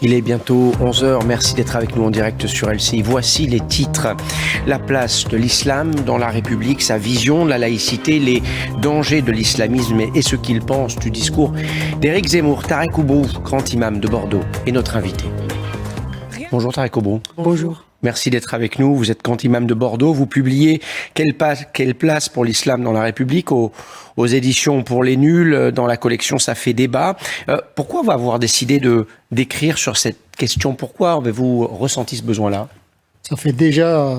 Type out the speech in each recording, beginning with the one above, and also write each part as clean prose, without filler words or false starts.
Il est bientôt 11 heures. Merci d'être avec nous en direct sur LCI. Voici les titres. La place de l'islam dans la République, sa vision de la laïcité, les dangers de l'islamisme et ce qu'il pense du discours d'Éric Zemmour. Tarek Oubrou, grand imam de Bordeaux, est notre invité. Bonjour Tarek Oubrou. Bonjour. Merci d'être avec nous. Vous êtes grand imam de Bordeaux. Vous publiez Quelle place pour l'islam dans la République aux éditions Pour les Nuls, dans la collection Ça fait débat. Pourquoi avoir décidé d'écrire sur cette question? Pourquoi avez-vous ressenti ce besoin-là? Ça fait déjà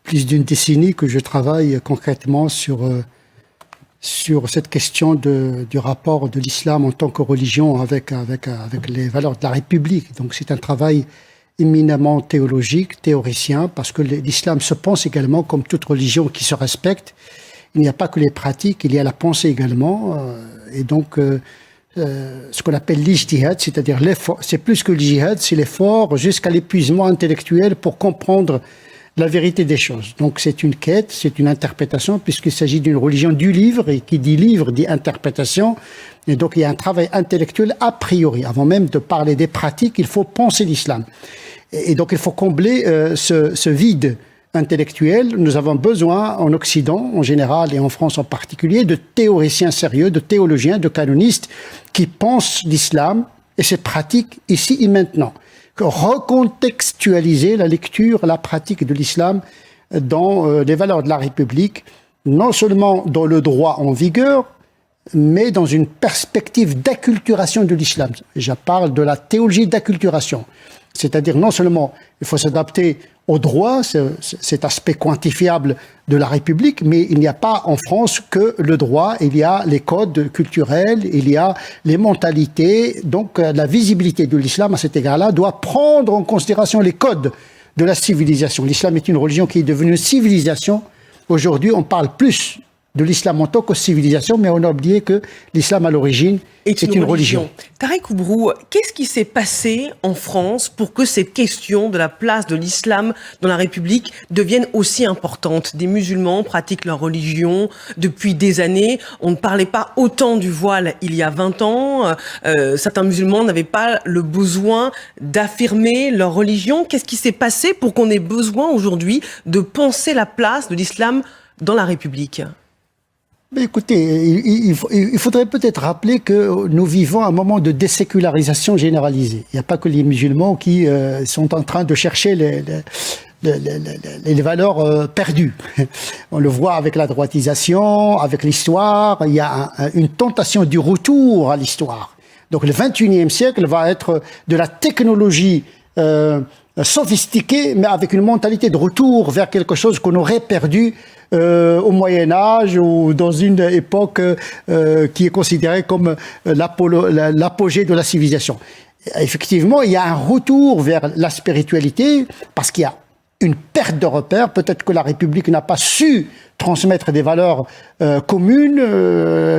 plus d'une décennie que je travaille concrètement sur cette question du rapport de l'islam en tant que religion avec les valeurs de la République. Donc c'est un travail éminemment théologique, théoricien, parce que l'islam se pense également comme toute religion qui se respecte. Il n'y a pas que les pratiques, il y a la pensée également. Et donc, ce qu'on appelle l'ijtihad, c'est-à-dire l'effort, c'est plus que l'ijtihad, c'est l'effort jusqu'à l'épuisement intellectuel pour comprendre la vérité des choses. Donc c'est une quête, c'est une interprétation, puisqu'il s'agit d'une religion du livre, et qui dit livre dit interprétation. Et donc il y a un travail intellectuel a priori. Avant même de parler des pratiques, il faut penser l'islam. Et donc il faut combler ce vide intellectuel. Nous avons besoin en Occident en général et en France en particulier de théoriciens sérieux, de théologiens, de canonistes qui pensent l'islam et ses pratiques ici et maintenant. Recontextualiser la lecture, la pratique de l'islam dans les valeurs de la République, non seulement dans le droit en vigueur, mais dans une perspective d'acculturation de l'islam. Je parle de la théologie d'acculturation. C'est-à-dire non seulement il faut s'adapter au droit, cet aspect quantifiable de la République, mais il n'y a pas en France que le droit, il y a les codes culturels, il y a les mentalités. Donc la visibilité de l'islam à cet égard-là doit prendre en considération les codes de la civilisation. L'islam est une religion qui est devenue une civilisation. Aujourd'hui, on parle plus de l'islam en tant que civilisation, mais on a oublié que l'islam à l'origine est une religion. Tarek Oubrou, qu'est-ce qui s'est passé en France pour que cette question de la place de l'islam dans la République devienne aussi importante? Des musulmans pratiquent leur religion depuis des années. On ne parlait pas autant du voile il y a 20 ans. Certains musulmans n'avaient pas le besoin d'affirmer leur religion. Qu'est-ce qui s'est passé pour qu'on ait besoin aujourd'hui de penser la place de l'islam dans la République? Mais écoutez, il faudrait peut-être rappeler que nous vivons un moment de désécularisation généralisée. Il n'y a pas que les musulmans qui sont en train de chercher les valeurs perdues. On le voit avec la droitisation, avec l'histoire. Il y a une tentation du retour à l'histoire. Donc le 21e siècle va être de la technologie sophistiquée, mais avec une mentalité de retour vers quelque chose qu'on aurait perdu au Moyen-Âge ou dans une époque qui est considérée comme l'apogée de la civilisation. Effectivement, il y a un retour vers la spiritualité parce qu'il y a une perte de repères. Peut-être que la République n'a pas su transmettre des valeurs communes.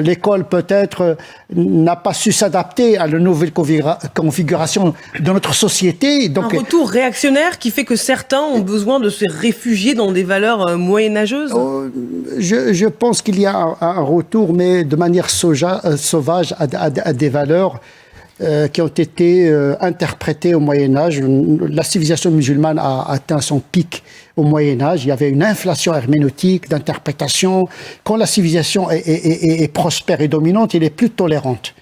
L'école, peut-être, n'a pas su s'adapter à la nouvelle configuration de notre société. Donc, un retour réactionnaire qui fait que certains ont besoin de se réfugier dans des valeurs moyenâgeuses? Je pense qu'il y a un retour, mais de manière sauvage, à des valeurs qui ont été interprétées au Moyen-Âge. La civilisation musulmane a atteint son pic au Moyen-Âge. Il y avait une inflation herméneutique, d'interprétation. Quand la civilisation est prospère et dominante, elle est plus tolérante.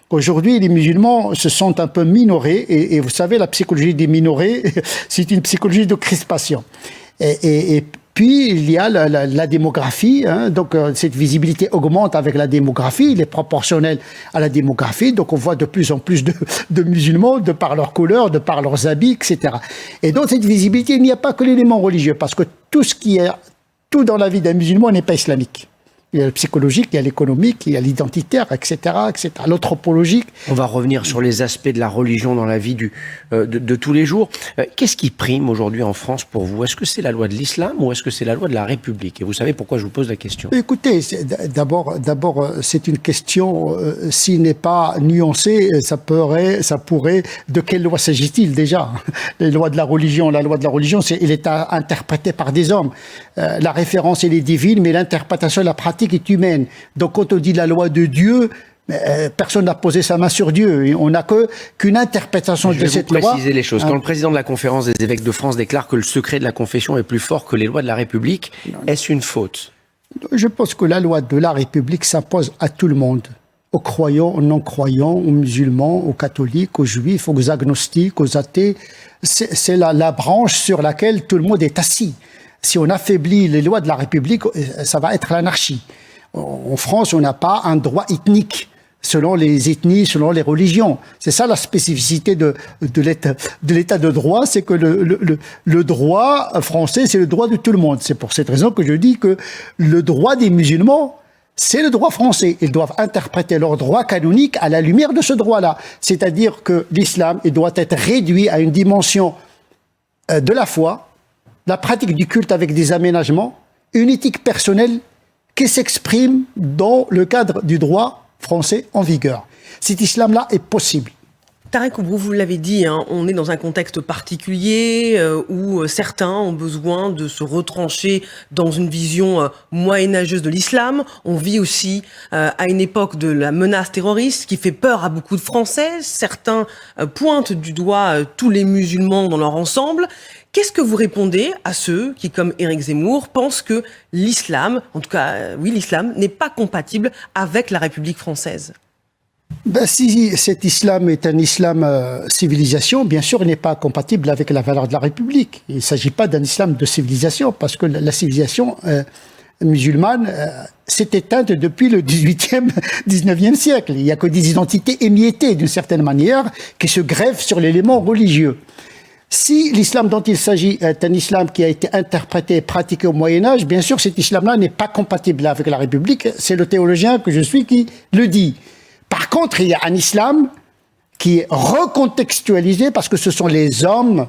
Aujourd'hui, les musulmans se sentent un peu minorés. Et vous savez, la psychologie des minorés, c'est une psychologie de crispation. Et puis, il y a la démographie. Donc, cette visibilité augmente avec la démographie. Il est proportionnel à la démographie. Donc, on voit de plus en plus de musulmans, de par leur couleur, de par leurs habits, etc. Et dans cette visibilité, il n'y a pas que l'élément religieux. Parce que tout dans la vie d'un musulman n'est pas islamique. Il y a le psychologique, il y a l'économique, il y a l'identitaire, etc., etc., l'anthropologique. On va revenir sur les aspects de la religion dans la vie de tous les jours. Qu'est-ce qui prime aujourd'hui en France pour vous? Est-ce que c'est la loi de l'islam ou est-ce que c'est la loi de la République? Et vous savez pourquoi je vous pose la question? Écoutez, d'abord, c'est une question, s'il n'est pas nuancée, ça pourrait, de quelle loi s'agit-il déjà? La loi de la religion, elle est interprétée par des hommes. La référence, elle est divine, mais l'interprétation, la pratique est humaine. Donc, quand on dit la loi de Dieu, Mais, personne n'a posé sa main sur Dieu. On n'a qu'une interprétation de cette loi. Je vais préciser les choses. Quand le président de la Conférence des évêques de France déclare que le secret de la confession est plus fort que les lois de la République, est-ce une faute? Je pense que la loi de la République s'impose à tout le monde. Aux croyants, aux non-croyants, aux musulmans, aux catholiques, aux juifs, aux agnostiques, aux athées. C'est la branche sur laquelle tout le monde est assis. Si on affaiblit les lois de la République, ça va être l'anarchie. En France, on n'a pas un droit ethnique selon les ethnies, selon les religions. C'est ça la spécificité de l'état de droit, c'est que le droit français, c'est le droit de tout le monde. C'est pour cette raison que je dis que le droit des musulmans, c'est le droit français. Ils doivent interpréter leur droit canonique à la lumière de ce droit-là. C'est-à-dire que l'islam, il doit être réduit à une dimension de la foi, la pratique du culte avec des aménagements, une éthique personnelle qui s'exprime dans le cadre du droit français en vigueur. Cet islam-là est possible. Tarek Oubrou, vous l'avez dit, hein, on est dans un contexte particulier où certains ont besoin de se retrancher dans une vision moyenâgeuse de l'islam. On vit aussi à une époque de la menace terroriste qui fait peur à beaucoup de Français. Certains pointent du doigt tous les musulmans dans leur ensemble. Qu'est-ce que vous répondez à ceux qui, comme Éric Zemmour, pensent que l'islam, en tout cas, oui, l'islam n'est pas compatible avec la République française? Ben, si cet islam est un islam civilisation, bien sûr, il n'est pas compatible avec la valeur de la République. Il ne s'agit pas d'un islam de civilisation, parce que la civilisation musulmane s'est éteinte depuis le 18e, 19e siècle. Il n'y a que des identités émiettées, d'une certaine manière, qui se greffent sur l'élément religieux. Si l'islam dont il s'agit est un islam qui a été interprété et pratiqué au Moyen-Âge, bien sûr, cet islam-là n'est pas compatible avec la République. C'est le théologien que je suis qui le dit. Par contre, il y a un islam qui est recontextualisé parce que ce sont les hommes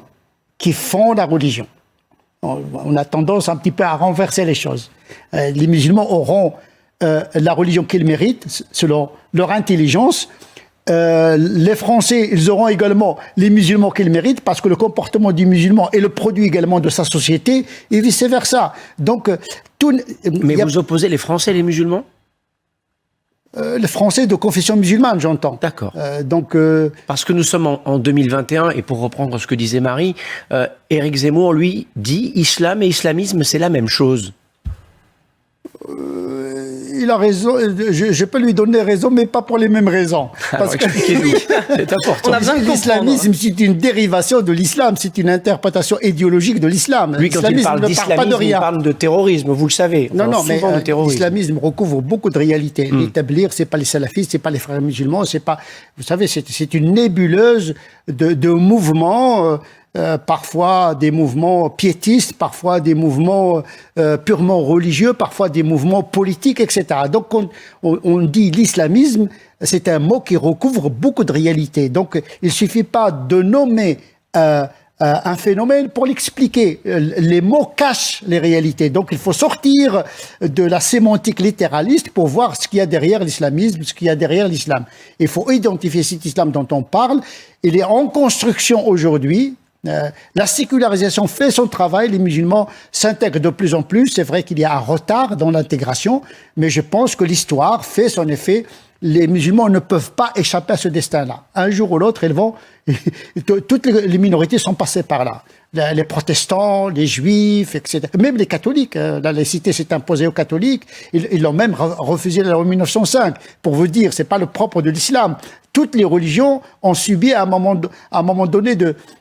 qui font la religion. On a tendance un petit peu à renverser les choses. Les musulmans auront la religion qu'ils méritent selon leur intelligence. Les Français, ils auront également les musulmans qu'ils méritent parce que le comportement du musulman est le produit également de sa société et vice-versa. Donc, Mais vous opposez les Français et les musulmans? Les Français de confession musulmane, j'entends. D'accord. Parce que nous sommes en 2021, et pour reprendre ce que disait Marie, Éric Zemmour, lui, dit islam et islamisme, c'est la même chose. Il a raison, je peux lui donner raison, mais pas pour les mêmes raisons. Alors, expliquez-nous, c'est important. L'islamisme, c'est une dérivation de l'islam, c'est une interprétation idéologique de l'islam. Lui, quand il parle d'islamisme, il parle de terrorisme, vous le savez. Non, mais l'islamisme recouvre beaucoup de réalités. L'établir, c'est pas les salafistes, c'est pas les frères musulmans, c'est pas... Vous savez, c'est une nébuleuse de mouvements... parfois des mouvements piétistes, parfois des mouvements purement religieux, parfois des mouvements politiques, etc. Donc on dit l'islamisme, c'est un mot qui recouvre beaucoup de réalités. Donc il suffit pas de nommer un phénomène pour l'expliquer. Les mots cachent les réalités. Donc il faut sortir de la sémantique littéraliste pour voir ce qu'il y a derrière l'islamisme, ce qu'il y a derrière l'islam. Il faut identifier cet islam dont on parle. Il est en construction aujourd'hui. La sécularisation fait son travail, les musulmans s'intègrent de plus en plus. C'est vrai qu'il y a un retard dans l'intégration, mais je pense que l'histoire fait son effet. Les musulmans ne peuvent pas échapper à ce destin-là. Un jour ou l'autre, toutes les minorités sont passées par là. Les protestants, les juifs, etc. Même les catholiques. La laïcité s'est imposée aux catholiques. Ils l'ont même refusé en 1905. Pour vous dire, c'est pas le propre de l'islam. Toutes les religions ont subi à un moment donné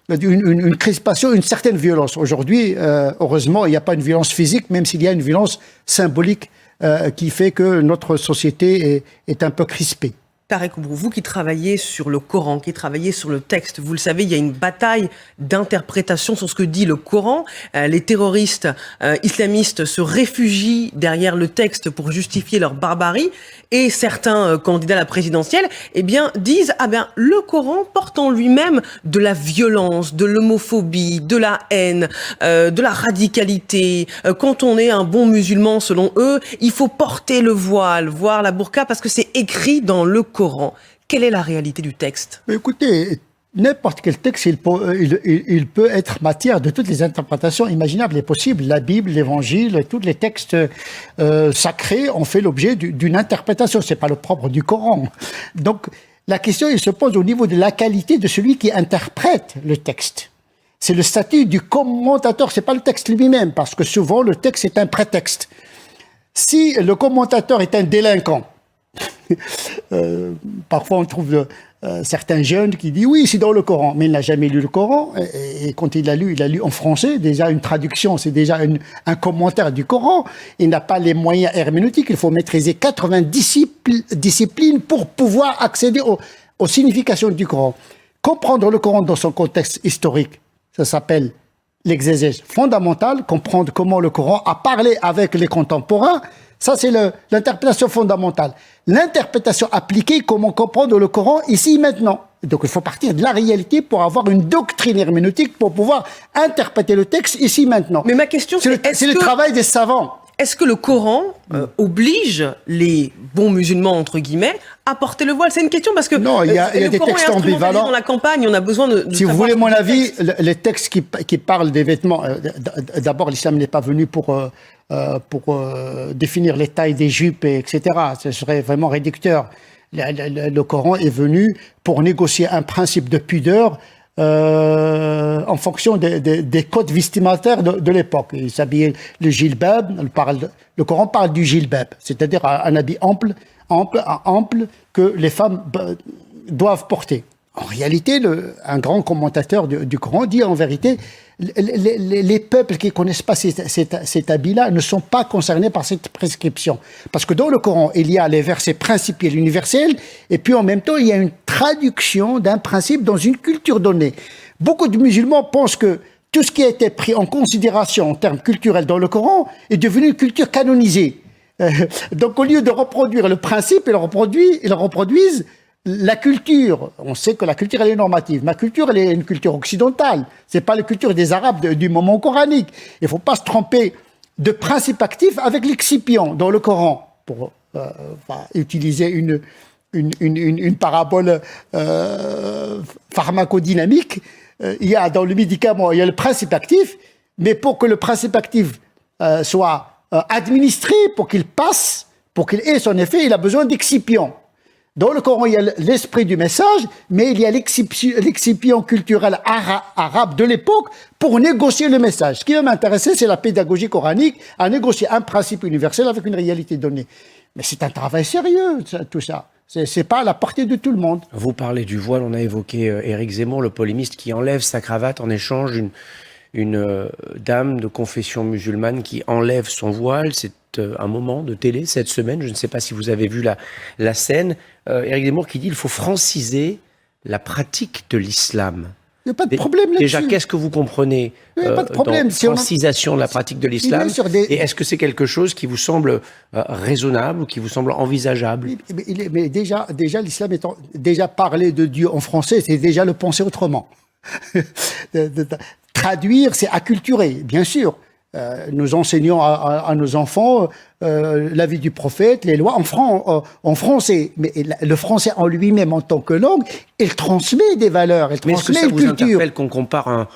une crispation, une certaine violence. Aujourd'hui, heureusement, il n'y a pas une violence physique, même s'il y a une violence symbolique qui fait que notre société est un peu crispée. Tarek Oubrou, vous qui travaillez sur le Coran, qui travaillez sur le texte, vous le savez, il y a une bataille d'interprétation sur ce que dit le Coran. Les terroristes islamistes se réfugient derrière le texte pour justifier leur barbarie. Et certains candidats à la présidentielle, disent, le Coran porte en lui-même de la violence, de l'homophobie, de la haine, de la radicalité. Quand on est un bon musulman, selon eux, il faut porter le voile, voir la burqa, parce que c'est écrit dans le Coran. Quelle est la réalité du texte? Écoutez, N'importe quel texte, il peut être matière de toutes les interprétations imaginables et possibles. La Bible, l'Évangile, tous les textes sacrés ont fait l'objet d'une interprétation. C'est pas le propre du Coran. Donc, la question, elle se pose au niveau de la qualité de celui qui interprète le texte. C'est le statut du commentateur, c'est pas le texte lui-même, parce que souvent le texte est un prétexte. Si le commentateur est un délinquant, parfois on trouve certains jeunes qui disent oui, c'est dans le Coran, mais il n'a jamais lu le Coran, et quand il l'a lu en français, déjà une traduction, c'est déjà un commentaire du Coran. Il n'a pas les moyens herméneutiques, il faut maîtriser 80 disciplines pour pouvoir accéder aux significations du Coran. Comprendre le Coran dans son contexte historique, ça s'appelle l'exégèse fondamentale, comprendre comment le Coran a parlé avec les contemporains. Ça, c'est l'interprétation fondamentale. L'interprétation appliquée, comment comprendre le Coran ici, maintenant. Donc, il faut partir de la réalité pour avoir une doctrine herméneutique pour pouvoir interpréter le texte ici, maintenant. Mais ma question, c'est le travail des savants. Est-ce que le Coran oblige les bons musulmans, entre guillemets, à porter le voile? C'est une question parce que non, il y a des textes ambivalents. Dans la campagne, on a besoin de si vous voulez mon avis, les textes qui parlent des vêtements, d'abord, l'islam n'est pas venu pour définir les tailles des jupes, etc. Ce serait vraiment réducteur. Le Coran est venu pour négocier un principe de pudeur en fonction des codes vestimentaires de l'époque. Il s'habillait le jilbab, le Coran parle du jilbab, c'est-à-dire un habit ample que les femmes doivent porter. En réalité, un grand commentateur du Coran dit en vérité, les peuples qui ne connaissent pas cet habit-là ne sont pas concernés par cette prescription. Parce que dans le Coran, il y a les versets principiels universels, et puis en même temps, il y a une traduction d'un principe dans une culture donnée. Beaucoup de musulmans pensent que tout ce qui a été pris en considération en termes culturels dans le Coran est devenu une culture canonisée. Donc au lieu de reproduire le principe, ils reproduisent la culture. On sait que la culture, elle est normative. Ma culture, elle est une culture occidentale. C'est pas la culture des Arabes du moment coranique. Il faut pas se tromper de principe actif avec l'excipient dans le Coran. Pour utiliser une parabole pharmacodynamique, il y a dans le médicament, il y a le principe actif, mais pour que le principe actif soit administré, pour qu'il passe, pour qu'il ait son effet, il a besoin d'excipient. Dans le Coran, il y a l'esprit du message, mais il y a l'excipient culturel arabe de l'époque pour négocier le message. Ce qui va m'intéresser, c'est la pédagogie coranique, à négocier un principe universel avec une réalité donnée. Mais c'est un travail sérieux, tout ça. C'est pas à la portée de tout le monde. Vous parlez du voile, on a évoqué Éric Zemmour, le polémiste qui enlève sa cravate en échange une dame de confession musulmane qui enlève son voile. C'est un moment de télé cette semaine, je ne sais pas si vous avez vu la scène. Éric Zemmour qui dit qu'il faut franciser la pratique de l'islam. Il n'y a pas de problème là-dessus. Déjà, qu'est-ce que vous comprenez dans francisation de la pratique de l'islam? Et est-ce que c'est quelque chose qui vous semble raisonnable ou qui vous semble envisageable? Mais déjà l'islam étant déjà parler de Dieu en français, c'est déjà le penser autrement. Traduire, c'est acculturer, bien sûr. Nous enseignons à nos enfants la vie du prophète, les lois en français. Mais le français en lui-même, en tant que langue, il transmet des valeurs, il transmet une culture. Mais est-ce que ça vous interpelle qu'on compare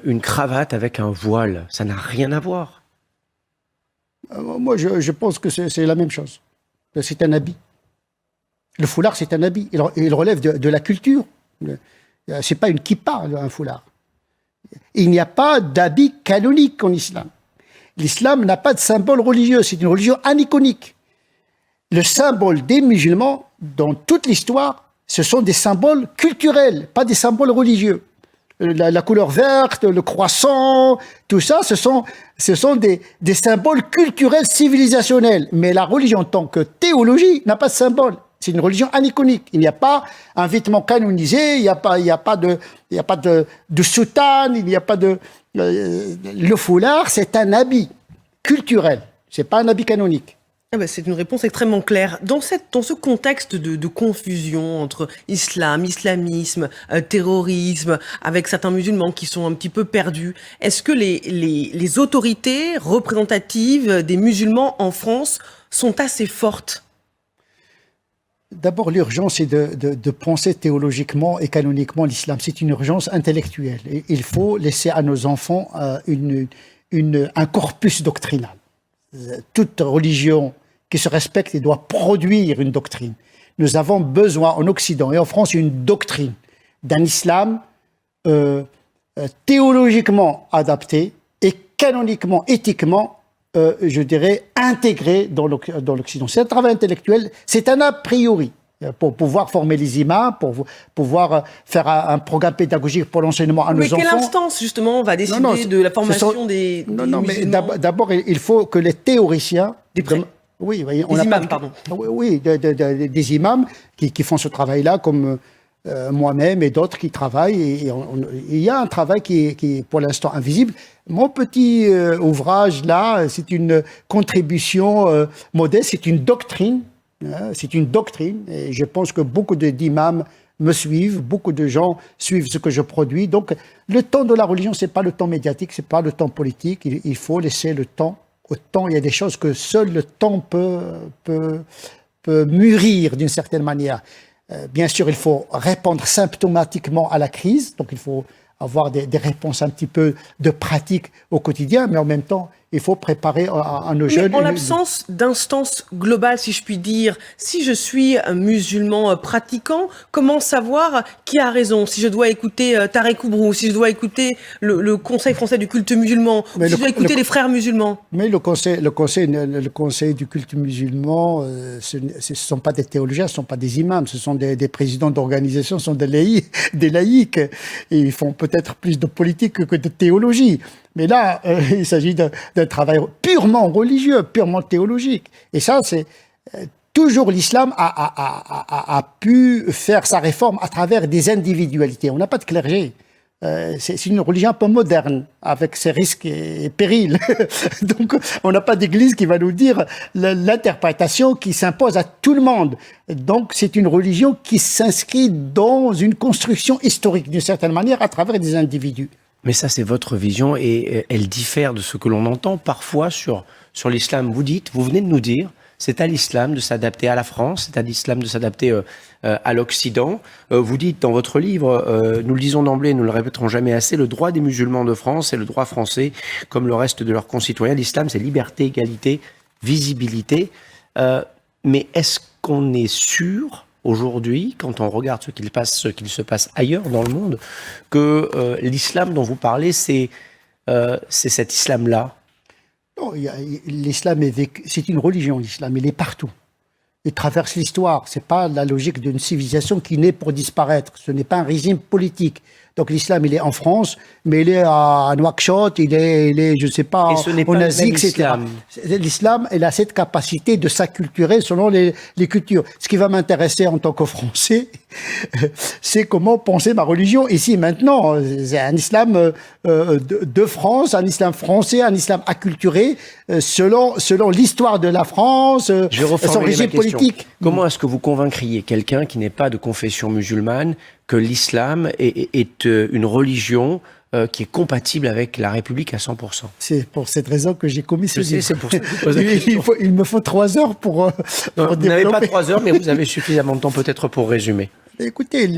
une cravate avec un voile? Ça n'a rien à voir. Moi, je pense que c'est la même chose. C'est un habit. Le foulard, c'est un habit. Il relève de la culture. C'est pas une kippa, un foulard. Il n'y a pas d'habit canonique en islam. L'islam n'a pas de symbole religieux, c'est une religion aniconique. Le symbole des musulmans, dans toute l'histoire, ce sont des symboles culturels, pas des symboles religieux. La couleur verte, le croissant, tout ça, ce sont des symboles culturels civilisationnels. Mais la religion en tant que théologie n'a pas de symbole. C'est une religion aniconique. Il n'y a pas un vêtement canonisé, il n'y a pas de soutane, il n'y a pas de... le foulard, c'est un habit culturel. C'est pas un habit canonique. Ah ben c'est une réponse extrêmement claire. Dans ce contexte de confusion entre islam, islamisme, terrorisme, avec certains musulmans qui sont un petit peu perdus, est-ce que les autorités représentatives des musulmans en France sont assez fortes? D'abord, l'urgence est de penser théologiquement et canoniquement l'islam. C'est une urgence intellectuelle. Et il faut laisser à nos enfants un corpus doctrinal. Toute religion qui se respecte doit produire une doctrine. Nous avons besoin en Occident et en France une doctrine d'un islam théologiquement adapté et canoniquement, éthiquement, je dirais, intégré dans l'Occident. C'est un travail intellectuel, c'est un a priori pour pouvoir former les imams, pour pouvoir faire un programme pédagogique pour l'enseignement à nos enfants. Mais quelle instance, justement, va décider de la formation des musulmans? Mais d'abord, il faut que les théoriciens... Oui, on des imams, pardon. Oui, des imams qui font ce travail-là, comme moi-même et d'autres qui travaillent. Et il y a un travail qui est pour l'instant invisible. Mon petit ouvrage, là, c'est une contribution modeste, c'est une doctrine. C'est une doctrine. Et je pense que beaucoup d'imams me suivent, beaucoup de gens suivent ce que je produis. Donc, le temps de la religion, c'est pas le temps médiatique, c'est pas le temps politique. Il faut laisser le temps au temps. Il y a des choses que seul le temps peut mûrir d'une certaine manière. Bien sûr, il faut répondre symptomatiquement à la crise, donc il faut avoir des réponses un petit peu de pratique au quotidien, mais en même temps, il faut préparer à nos jeunes... En l'absence d'instance globale, si je puis dire, si je suis un musulman pratiquant, comment savoir qui a raison? Si je dois écouter Tarek Oubrou, si je dois écouter le Conseil français du culte musulman, si je dois écouter les frères musulmans. Mais le conseil du culte musulman, ce ne sont pas des théologiens, ce ne sont pas des imams, ce sont des présidents d'organisations, ce sont des laïcs. Et ils font peut-être plus de politique que de théologie. Mais là, il s'agit d'un travail purement religieux, purement théologique. Et ça, c'est toujours l'islam a pu faire sa réforme à travers des individualités. On n'a pas de clergé. C'est une religion un peu moderne, avec ses risques et périls. Donc, on n'a pas d'église qui va nous dire l'interprétation qui s'impose à tout le monde. Donc, c'est une religion qui s'inscrit dans une construction historique, d'une certaine manière, à travers des individus. Mais ça, c'est votre vision et elle diffère de ce que l'on entend parfois sur l'islam. Vous venez de nous dire, c'est à l'islam de s'adapter à la France, c'est à l'islam de s'adapter à l'Occident. Vous dites dans votre livre, nous le disons d'emblée, nous ne le répéterons jamais assez, le droit des musulmans de France et le droit français, comme le reste de leurs concitoyens. L'islam, c'est liberté, égalité, visibilité. Mais est-ce qu'on est sûr aujourd'hui, quand on regarde ce qu'il se passe ailleurs dans le monde, que l'islam dont vous parlez, c'est cet islam-là? Non, l'islam c'est une religion, l'islam, il est partout. Il traverse l'histoire. C'est pas la logique d'une civilisation qui naît pour disparaître. Ce n'est pas un régime politique. Donc l'islam, il est en France, mais il est à Nouakchott, il est, je sais pas, en Asie, etc. L'islam, il a cette capacité de s'acculturer selon les cultures. Ce qui va m'intéresser en tant que Français, c'est comment penser ma religion ici maintenant. C'est un islam de France, un islam français, un islam acculturé selon l'histoire de la France, son régime politique. Comment est-ce que vous convaincriez quelqu'un qui n'est pas de confession musulmane que l'islam est une religion qui est compatible avec la République à 100%? C'est pour cette raison que j'ai commis ce livre. C'est pour ça que je vous pose la question. Il me faut 3 heures pour vous n'avez pas 3 heures, mais vous avez suffisamment de temps peut-être pour résumer. Écoutez,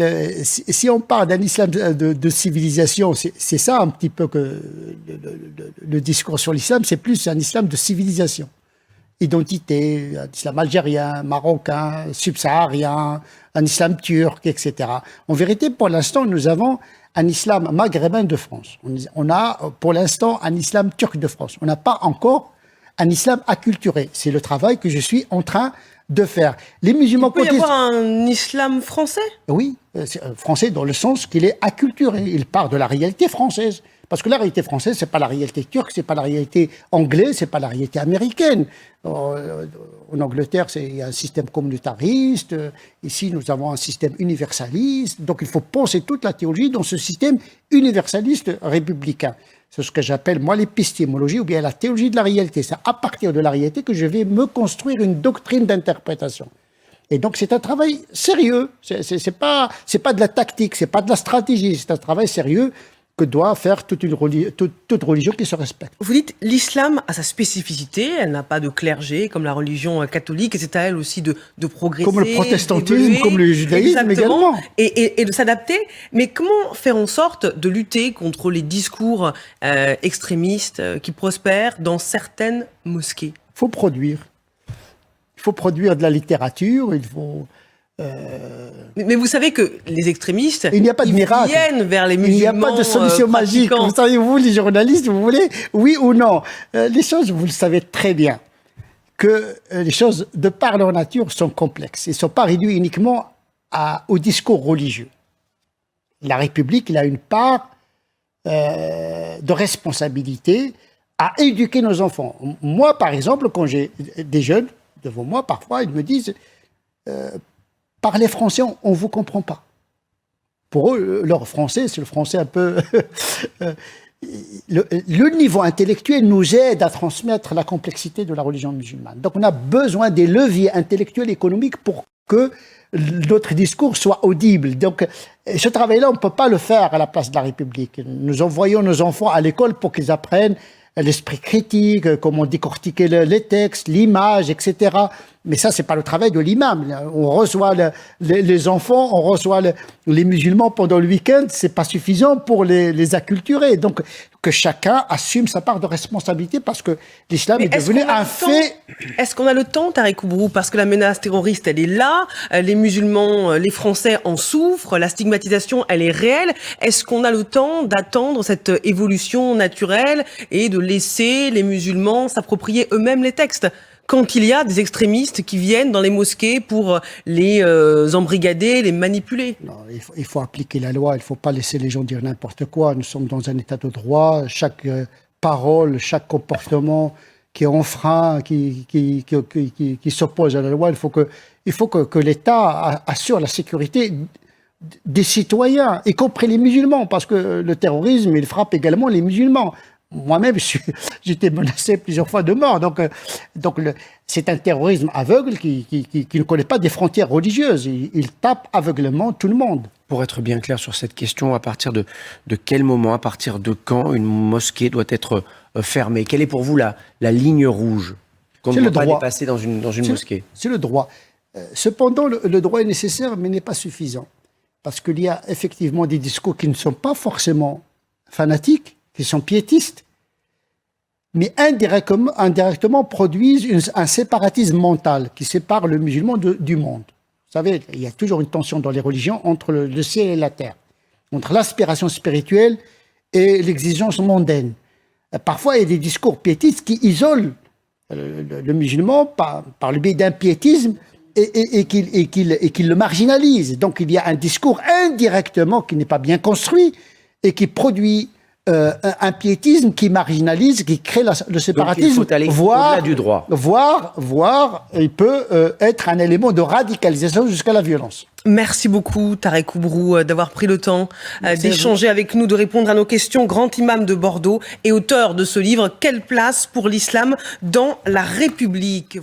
si on parle d'un islam de civilisation, c'est ça un petit peu que le discours sur l'islam, c'est plus un islam de civilisation. Identité, un islam algérien, marocain, subsaharien, un islam turc, etc. En vérité, pour l'instant, nous avons un islam maghrébin de France. On a, pour l'instant, un islam turc de France. On n'a pas encore un islam acculturé. C'est le travail que je suis en train de faire. Les musulmans... Il peut y avoir un islam français? Oui, français dans le sens qu'il est acculturé. Il part de la réalité française. Parce que la réalité française, c'est pas la réalité turque, c'est pas la réalité anglaise, c'est pas la réalité américaine. En Angleterre, il y a un système communautariste. Ici, nous avons un système universaliste. Donc, il faut penser toute la théologie dans ce système universaliste républicain. C'est ce que j'appelle, moi, l'épistémologie ou bien la théologie de la réalité. C'est à partir de la réalité que je vais me construire une doctrine d'interprétation. Et donc, c'est un travail sérieux. C'est pas de la tactique, c'est pas de la stratégie. C'est un travail sérieux. que doit faire toute religion qui se respecte. Vous dites l'islam a sa spécificité, elle n'a pas de clergé comme la religion catholique, et c'est à elle aussi de progresser. Comme le protestantisme, comme le judaïsme également. Et de s'adapter. Mais comment faire en sorte de lutter contre les discours extrémistes qui prospèrent dans certaines mosquées? Il faut produire. Il faut produire de la littérature, il faut... Mais vous savez que les extrémistes, il n'y a pas de miracle. Viennent vers les musulmans. Il n'y a pas de solution magique. Vous savez, vous, les journalistes, vous voulez, oui ou non. Les choses, vous le savez très bien, que les choses, de par leur nature, sont complexes. Ils ne sont pas réduits uniquement au discours religieux. La République, il a une part de responsabilité à éduquer nos enfants. Moi, par exemple, quand j'ai des jeunes devant moi, parfois, ils me disent... parlez français, on ne vous comprend pas. Pour eux, leur français, c'est le français un peu... le niveau intellectuel nous aide à transmettre la complexité de la religion musulmane. Donc on a besoin des leviers intellectuels et économiques pour que notre discours soit audible. Donc ce travail-là, on ne peut pas le faire à la place de la République. Nous envoyons nos enfants à l'école pour qu'ils apprennent l'esprit critique, comment décortiquer les textes, l'image, etc. Mais ça, c'est pas le travail de l'imam. On reçoit les enfants, on reçoit les musulmans pendant le week-end, c'est pas suffisant pour les acculturer. Donc, que chacun assume sa part de responsabilité parce que l'islam est devenu un fait. Est-ce qu'on a le temps, Tarek Oubrou, parce que la menace terroriste, elle est là, les musulmans, les Français en souffrent, la stigmatisation, elle est réelle. Est-ce qu'on a le temps d'attendre cette évolution naturelle et de laisser les musulmans s'approprier eux-mêmes les textes quand il y a des extrémistes qui viennent dans les mosquées pour les embrigader, les manipuler? Non, il faut appliquer la loi, il ne faut pas laisser les gens dire n'importe quoi. Nous sommes dans un état de droit, chaque parole, chaque comportement qui enfreint, qui s'oppose à la loi, il faut que l'État assure la sécurité des citoyens, y compris les musulmans, parce que le terrorisme, il frappe également les musulmans. Moi-même, j'étais menacé plusieurs fois de mort. Donc c'est un terrorisme aveugle qui ne connaît pas des frontières religieuses. Il tape aveuglément tout le monde. Pour être bien clair sur cette question, à partir de quel moment, à partir de quand une mosquée doit être fermée? Quelle est pour vous la ligne rouge qu'on ne doit pas dépasser dans une mosquée? C'est le droit. Cependant, le droit est nécessaire, mais n'est pas suffisant. Parce qu'il y a effectivement des discours qui ne sont pas forcément fanatiques, qui sont piétistes, mais indirectement produisent un séparatisme mental qui sépare le musulman du monde. Vous savez, il y a toujours une tension dans les religions entre le ciel et la terre, entre l'aspiration spirituelle et l'exigence mondaine. Parfois, il y a des discours piétistes qui isolent le musulman par le biais d'un piétisme et qui le marginalisent. Donc il y a un discours indirectement qui n'est pas bien construit et qui produit un piétisme qui marginalise, qui crée le séparatisme. Donc il faut aller au-delà du droit. Voire, il peut être un élément de radicalisation jusqu'à la violence. Merci beaucoup, Tarek Oubrou, d'avoir pris le temps d'échanger avec nous, de répondre à nos questions. Grand imam de Bordeaux et auteur de ce livre « Quelle place pour l'islam dans la République ?»